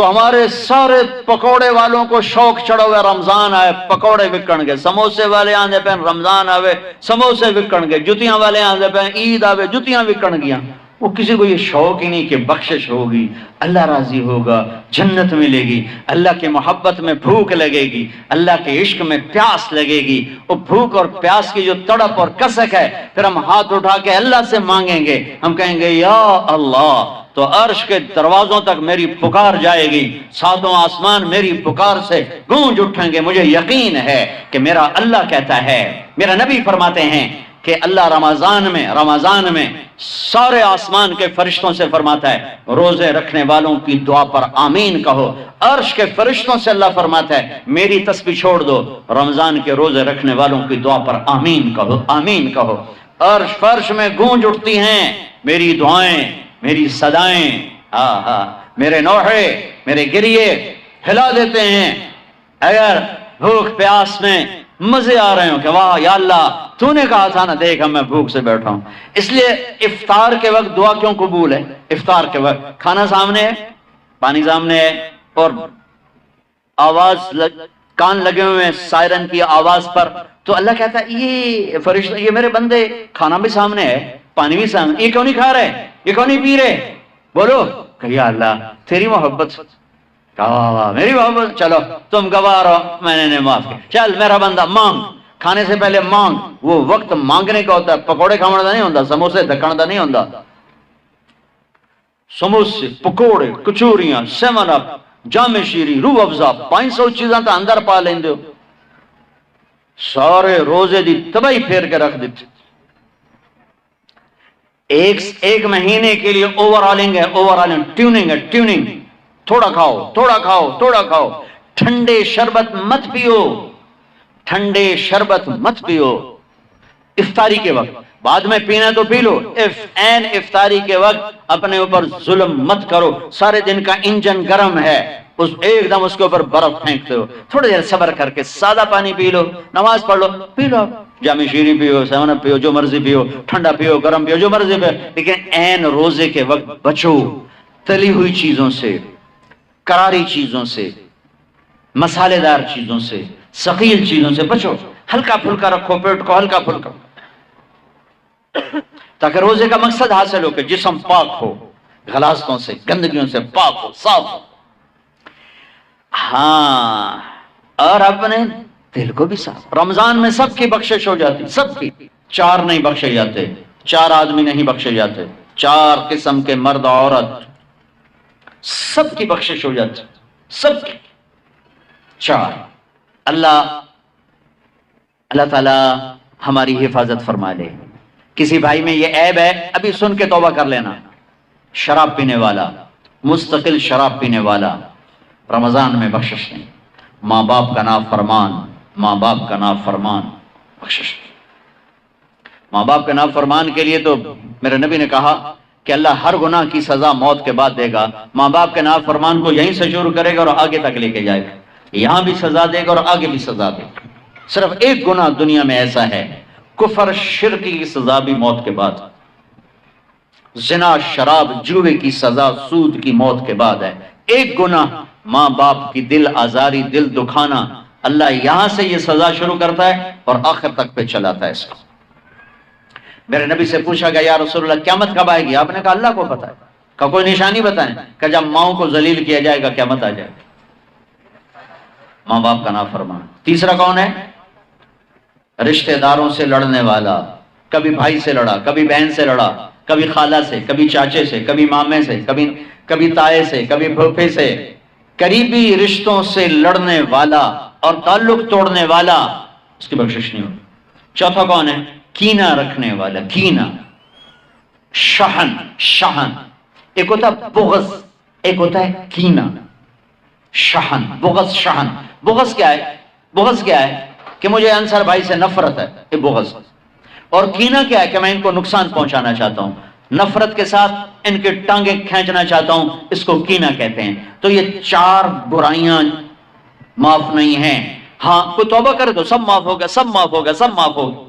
تو ہمارے سارے پکوڑے والوں کو شوق چڑھا ہوا رمضان آئے پکوڑے وکن گے، سموسے والے آندے پہ رمضان آوے سموسے وکن گے، جتیاں والے آندے پہ عید آوے جتیاں وکن گیا۔ وہ کسی کو یہ شوق ہی نہیں کہ بخشش ہوگی، اللہ راضی ہوگا، جنت ملے گی، اللہ کی محبت میں بھوک لگے گی، اللہ کے عشق میں پیاس لگے گی۔ وہ بھوک اور پیاس کی جو تڑپ اور کسک ہے، پھر ہم ہاتھ اٹھا کے اللہ سے مانگیں گے، ہم کہیں گے یا اللہ، تو عرش کے دروازوں تک میری پکار جائے گی، ساتوں آسمان میری پکار سے گونج اٹھیں گے۔ مجھے یقین ہے کہ میرا اللہ کہتا ہے، میرا نبی فرماتے ہیں کہ اللہ رمضان میں سارے آسمان کے فرشتوں سے فرماتا ہے روزے رکھنے والوں کی دعا پر آمین کہو۔ عرش کے فرشتوں سے اللہ فرماتا ہے میری تسبیح چھوڑ دو، رمضان کے روزے رکھنے والوں کی دعا پر آمین کہو، آمین کہو۔ عرش فرش میں گونج اٹھتی ہیں میری دعائیں، میری صدائیں، میرے نوحے، میرے گریے ہلا دیتے ہیں۔ اگر بھوک پیاس میں مزے آ رہے ہوں کہ واہ یا اللہ تو نے کہا تھا نا، دیکھ میں بھوک سے بیٹھا ہوں۔ اس لیے افطار کے وقت دعا کیوں قبول ہے؟ افطار کے وقت کھانا سامنے ہے، پانی سامنے ہے، اور کان لگے ہوئے ہیں سائرن کی آواز پر، تو اللہ کہتا ہے یہ فرشتہ، یہ میرے بندے، کھانا بھی سامنے ہے، پانی بھی سامنے، یہ کیوں نہیں کھا رہے، یہ کیوں نہیں پی رہے؟ بولو کہ یا اللہ تیری محبت، میری محبت، چلو تم گواہ رہو، میں نے معاف کیا، چل میرا بندہ مانگ، کھانے سے پہلے مانگ۔ وہ وقت مانگنے کا ہوتا ہے، پکوڑے کھانا نہیں ہوتا، سموسے دکھانا نہیں ہوتا۔ سموسے، پکوڑے، کچوریاں، سیون اپ، جام شیری، روح افزا، 500 چیزاں تو اندر پا لیندے ہو، سارے روزے دی تباہی پھیر کے رکھ دیتے۔ ایک مہینے کے لیے اوور آلنگ ہے، اوور آلنگ، ٹیوننگ ہے، ٹیوننگ، تھوڑا کھاؤ، تھوڑا کھاؤ، تھوڑا کھاؤ، ٹھنڈے شربت مت پیو، ٹھنڈے شربت مت پیو افطاری کے وقت، بعد میں پینا تو پی لو، این افطاری کے وقت اپنے اوپر ظلم مت کرو۔ سارے دن کا انجن گرم ہے، ایک دم اس کے اوپر برف پھینکتے ہو، تھوڑی دیر صبر کر کے سادہ پانی پی لو، نماز پڑھ لو، پی لو، جام شیریں پیو، سیون اپ پیو، جو مرضی پیو، ٹھنڈا پیو، گرم پیو، جو مرضی پیو، لیکن این روزے کے وقت بچو تلی ہوئی چیزوں سے، کراری چیزوں سے، مسالے دار چیزوں سے، ثقیل چیزوں سے بچو، ہلکا پھلکا رکھو پیٹ کو، ہلکا پھلکا، تاکہ روزے کا مقصد حاصل ہو کہ جسم پاک ہو، غلاظتوں سے، گندگیوں سے پاک ہو، صاف ہو۔ ہاں، اور اپنے دل کو بھی صاف۔ رمضان میں سب کی بخشش ہو جاتی، سب کی، 4 نہیں بخشے جاتے، 4 آدمی نہیں بخشے جاتے، 4 قسم کے مرد عورت، سب کی بخشش ہو جاتی، سب کی، 4۔ اللہ تعالی ہماری حفاظت فرما لے۔ کسی بھائی میں یہ عیب ہے، ابھی سن کے توبہ کر لینا، شراب پینے والا، مستقل شراب پینے والا، رمضان میں بخشش نہیں، ماں باپ کا نافرمان، ماں باپ کا نافرمان، بخشش نہیں۔ ماں باپ کے نافرمان کے لیے تو میرے نبی نے کہا کہ اللہ ہر گناہ کی سزا موت کے بعد دے گا۔ ماں باپ کے نافرمان کو یہیں سے شروع کرے گا اور آگے تک لے کے جائے گا، یہاں بھی سزا دے گا اور آگے بھی سزا دے گا۔ صرف ایک گناہ دنیا میں ایسا ہے، کفر شرک کی سزا بھی موت کے بعد، زنا شراب جوے کی سزا سود کی موت کے بعد ہے۔ ایک گناہ ماں باپ کی دل آزاری، دل دکھانا، اللہ یہاں سے یہ سزا شروع کرتا ہے اور آخر تک پہ چلاتا ہے اس کو۔ میرے نبی سے پوچھا گیا یا رسول اللہ قیامت کب آئے گی؟ آپ نے کہا اللہ کو پتہ ہے۔ کہ کوئی نشانی بتائیں؟ کہ جب ماؤں کو ذلیل کیا جائے گا قیامت آ جائے گا، ماں باپ کا نافرمان۔ تیسرا کون ہے؟ رشتہ داروں سے لڑنے والا، کبھی بھائی سے لڑا، کبھی بہن سے لڑا، کبھی خالہ سے، کبھی چاچے سے، کبھی مامے سے، کبھی تائے سے، کبھی پھوپھے سے، قریبی رشتوں سے لڑنے والا اور تعلق توڑنے والا، اس کی بخشش نہیں ہوگی۔ چوتھا کون ہے؟ کینہ رکھنے والا، کینہ، شحن، ایک ہوتا ہے بغض، ایک ہوتا ہے کینہ، شحن، بغض، شحن۔ بغض کیا ہے کہ مجھے انصار بھائی سے نفرت ہے، یہ بغض۔ اور کینہ کیا ہے کہ میں ان کو نقصان پہنچانا چاہتا ہوں، نفرت کے ساتھ ان کے ٹانگیں کھینچنا چاہتا ہوں، اس کو کینہ کہتے ہیں۔ تو یہ 4 برائیاں معاف نہیں ہیں۔ ہاں کوئی توبہ کرے تو سب معاف ہوگا، سب معاف ہوگا، سب معاف ہوگا۔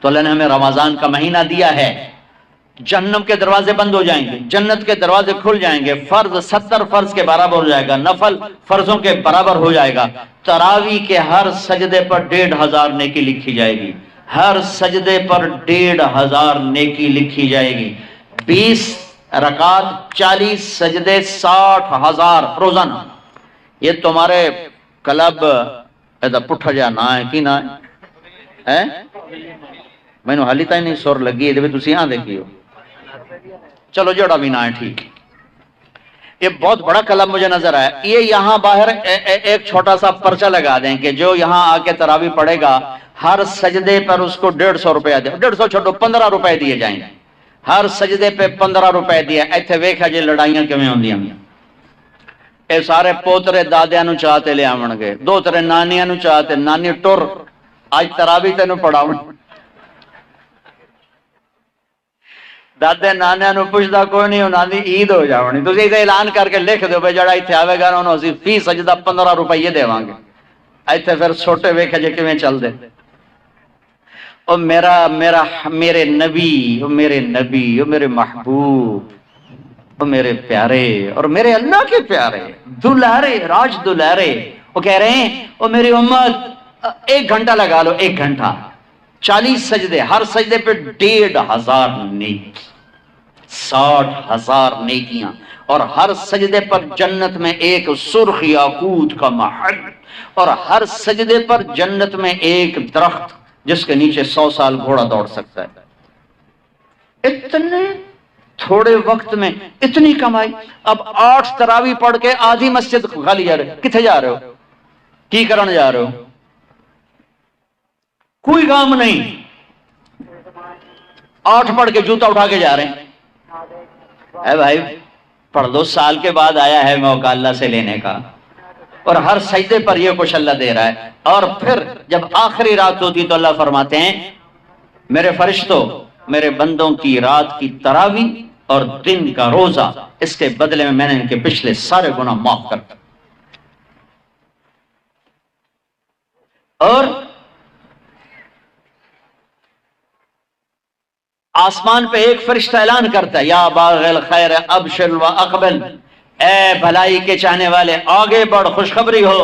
تو اللہ نے ہمیں رمضان کا مہینہ دیا ہے جہنم کے دروازے بند ہو جائیں گے، جنت کے دروازے کھل جائیں گے، فرض 70 فرض کے برابر ہو جائے گا، نفل فرضوں کے برابر ہو جائے گا، تراویح کے ہر سجدے پر 1500 نیکی لکھی جائے گی، ہر سجدے پر 1500 نیکی لکھی جائے گی، 20 رکعت 40 سجدے 60,000 روزانہ۔ یہ تمہارے کلب ایسا پٹھا جا نہ ہے کی نہ ہے میں نے حالی تھی نہیں سر لگی ہے تھی یہاں دیکھی ہو، چلو جڑا بھی نہ ہے ٹھیک۔ یہ بہت بڑا کلب مجھے نظر آیا۔ یہ یہاں باہر ایک چھوٹا سا پرچہ لگا دیں کہ جو یہاں آ کے تراویح پڑھے گا ہر سجدے پر اس کو 150 روپیہ دے، 150 چھوٹو 15 روپے دیے جائیں گے، ہر سجدے پہ 15 روپے دیے۔ ایتھے ویکھا جی لڑائیاں کیویں ہوندیاں، اے سارے پوترے دادیاں نو چاہتے لے آون گے، دو ترے نانیاں نو چاہتے، نانی ٹر اج تراویح تینوں پڑھاون، دادے نانیاں نو پوچھدا کوئی نہیں، انہاں دی عید ہو جاونی، تسی تے اعلان کر کے لکھ دیو بھئی جڑا ایتھے آوے گا انہوں اسی فی سجدہ 15 روپے دیواں گے۔ ایتھے پھر چھوٹے ویکھا جے کیویں چل دے۔ او میرے نبی، او میرے نبی، او میرے محبوب، او میرے پیارے اور میرے اللہ کے پیارے دلارے راج دلارے، وہ کہہ رہے ہیں او میری امت 1 گھنٹہ لگا لو، 1 گھنٹہ 40 سجدے، ہر سجدے پہ 1500 نیکی، 60,000 نیکیاں، اور ہر سجدے پر جنت میں ایک سرخ یاقوت کا محل، اور ہر سجدے پر جنت میں ایک درخت جس کے نیچے 100 سال گھوڑا دوڑ سکتا ہے۔ اتنے تھوڑے وقت میں اتنی کمائی۔ اب 8 تراویح پڑھ کے آدھی مسجد خالی جا رہے، کتنے جا رہے ہو، کی کرن جا رہے ہو، کوئی کام نہیں، 8 پڑھ کے جوتا اٹھا کے جا رہے ہیں۔ اے بھائی پڑھ دو، سال کے بعد آیا ہے موقع اللہ سے لینے کا، اور ہر سجدے پر یہ کچھ اللہ دے رہا ہے۔ اور پھر جب آخری رات ہوتی تو اللہ فرماتے ہیں میرے فرشتوں، میرے بندوں کی رات کی تراویح اور دن کا روزہ، اس کے بدلے میں نے ان کے پچھلے سارے گناہ معاف کر دیا۔ اور آسمان پہ ایک فرشتہ اعلان کرتا ہے یا باغ الخیر ابشر و اقبل، اے بھلائی کے چاہنے والے آگے بڑھ خوشخبری ہو،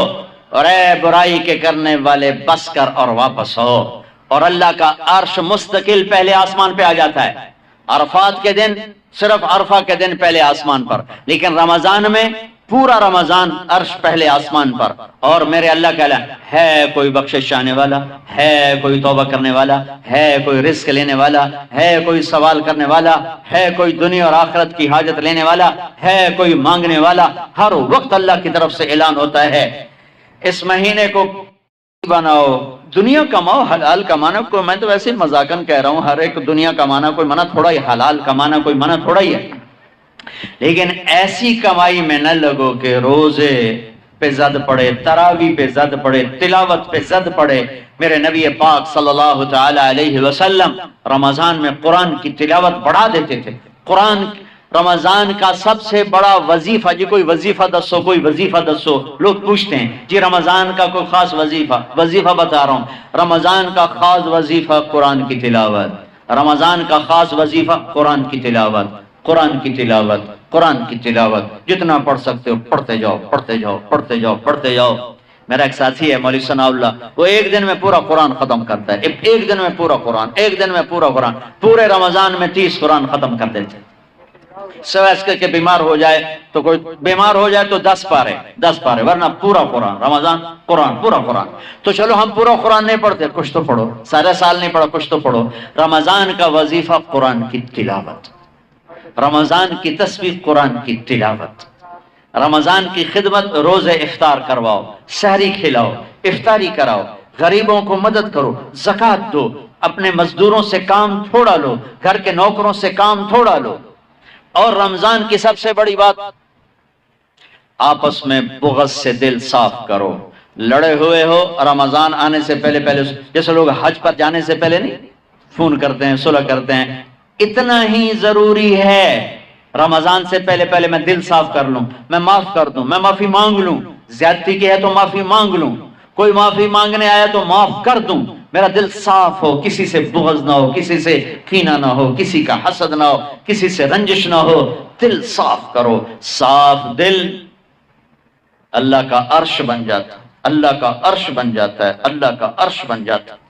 اور اے برائی کے کرنے والے بس کر اور واپس ہو۔ اور اللہ کا عرش مستقل پہلے آسمان پہ آ جاتا ہے، عرفات کے دن صرف عرفہ کے دن پہلے آسمان پر، لیکن رمضان میں پورا رمضان عرش پہلے آسمان پر۔ اور میرے اللہ کا اعلان ہے کوئی بخشش چاہنے والا، ہے کوئی توبہ کرنے والا، ہے کوئی رزق لینے والا، ہے کوئی سوال کرنے والا، ہے کوئی دنیا اور آخرت کی حاجت لینے والا، ہے کوئی مانگنے والا۔ ہر وقت اللہ کی طرف سے اعلان ہوتا ہے اس مہینے کو بناؤ، دنیا کماؤ، حلال کمانا کو، میں تو ویسے مذاقن کہہ رہا ہوں، ہر ایک دنیا کمانا کوئی منع تھوڑا ہی، حلال کمانا کوئی منع تھوڑا ہی ہے، لیکن ایسی کمائی میں نہ لگو کہ روزے پہ زد پڑے، تراویح پہ زد پڑے، تلاوت پہ زد پڑے۔ میرے نبی پاک صلی اللہ تعالی علیہ وسلم رمضان میں قرآن کی تلاوت بڑھا دیتے تھے۔ قرآن رمضان کا سب سے بڑا وظیفہ، جی کوئی وظیفہ دسو، کوئی وظیفہ دسو، لوگ پوچھتے ہیں جی رمضان کا کوئی خاص وظیفہ بتا رہا ہوں، رمضان کا خاص وظیفہ قرآن کی تلاوت، رمضان کا خاص وظیفہ قرآن کی تلاوت، قرآن کی تلاوت، قرآن کی تلاوت، جتنا پڑھ سکتے ہو پڑھتے جاؤ، پڑھتے جاؤ، پڑھتے جاؤ، پڑھتے جاؤ۔ میرا ایک ساتھی ہے مولوی ثناء اللہ، وہ ایک دن میں پورا قرآن ختم کرتا ہے، ایک دن میں پورا قرآن، ایک دن میں پورا قرآن، پورے رمضان میں 30 قرآن ختم کر دیتے ہیں۔ سوائے اس کے بیمار ہو جائے تو، کوئی بیمار ہو جائے تو 10 پارے، ورنہ پورا قرآن، رمضان قرآن، پورا قرآن۔ تو چلو ہم پورا قرآن نہیں پڑھتے، کچھ تو پڑھو، سارا سال نہیں پڑھا، کچھ تو پڑھو۔ رمضان کا وظیفہ قرآن کی تلاوت، رمضان کی تسبیح قرآن کی تلاوت، رمضان کی خدمت، روزے افطار کرواؤ، سحری کھلاؤ، افطاری کراؤ، غریبوں کو مدد کرو، زکوٰۃ دو، اپنے مزدوروں سے کام تھوڑا لو، گھر کے نوکروں سے کام تھوڑا لو۔ اور رمضان کی سب سے بڑی بات، آپس میں بغض سے دل صاف کرو۔ لڑے ہوئے ہو رمضان آنے سے پہلے، جیسے لوگ حج پر جانے سے پہلے نہیں فون کرتے ہیں، صلح کرتے ہیں، اتنا ہی ضروری ہے رمضان سے پہلے میں دل صاف کر لوں، میں معاف کر دوں، میں معافی مانگ لوں، زیادتی کی ہے تو معافی مانگ لوں، کوئی معافی مانگنے آیا تو معاف کر دوں، میرا دل صاف ہو، کسی سے بغض نہ ہو، کسی سے کینہ نہ ہو، کسی کا حسد نہ ہو، کسی سے رنجش نہ ہو، دل صاف کرو۔ صاف دل اللہ کا عرش بن جاتا ہے، اللہ کا عرش بن جاتا ہے، اللہ کا عرش بن جاتا ہے۔